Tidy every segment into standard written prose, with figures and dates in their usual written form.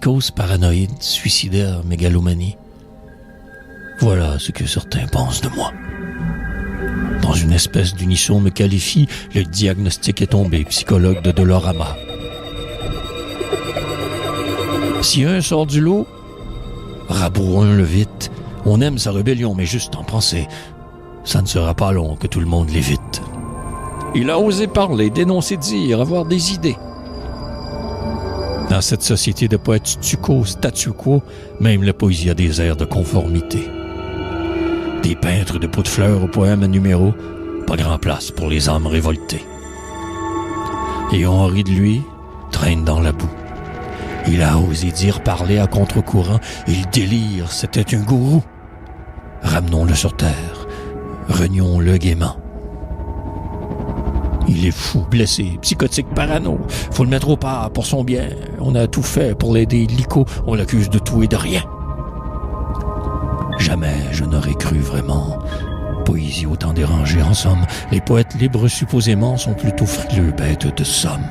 psychose paranoïde, suicidaire, mégalomanie. Voilà ce que certains pensent de moi. Dans une espèce d'unisson me qualifie, le diagnostic est tombé, psychologue de Dolorama. Si un sort du lot, rabrouons-le vite. On aime sa rébellion, mais juste en pensée. Ça ne sera pas long que tout le monde l'évite. Il a osé parler, dénoncer, dire, avoir des idées. Dans cette société de poètes statu quo, même la poésie a des airs de conformité. Des peintres de pots de fleurs aux poèmes à numéros, pas grand place pour les âmes révoltées. Et on rit de lui, traîne dans la boue. Il a osé dire parler à contre-courant, il délire, c'était un gourou. Ramenons-le sur terre, renions-le gaiement. Il est fou, blessé, psychotique, parano. Faut le mettre au pas pour son bien. On a tout fait pour l'aider illico. On l'accuse de tout et de rien. Jamais je n'aurais cru vraiment. Poésie autant dérangée en somme. Les poètes libres supposément sont plutôt frileux, bêtes de somme.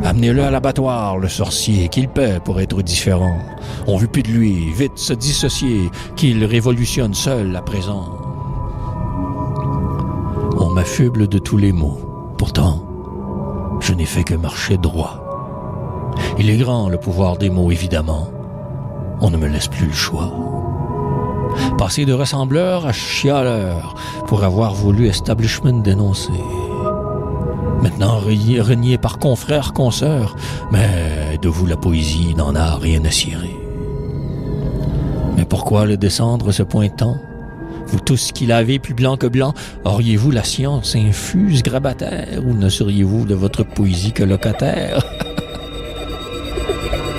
Amenez-le à l'abattoir, le sorcier, qu'il paie pour être différent. On veut plus de lui, vite se dissocier, qu'il révolutionne seul à présent. On m'affuble de tous les mots. Pourtant, je n'ai fait que marcher droit. Il est grand, le pouvoir des mots, évidemment. On ne me laisse plus le choix. Passer de ressembleur à chialeur pour avoir voulu establishment dénoncer. Maintenant renié par confrères, consoeurs, mais de vous la poésie n'en a rien à cirer. Mais pourquoi le descendre ce pointant? Vous tous qui l'avez plus blanc que blanc, auriez-vous la science infuse grabataire ou ne seriez-vous de votre poésie que locataire?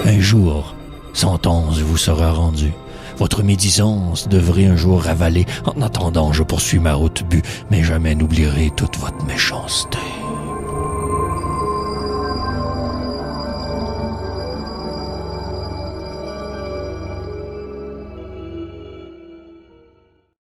Un jour, sentence vous sera rendue. Votre médisance devrait un jour ravaler. En attendant, je poursuis ma route but, mais jamais n'oublierai toute votre méchanceté.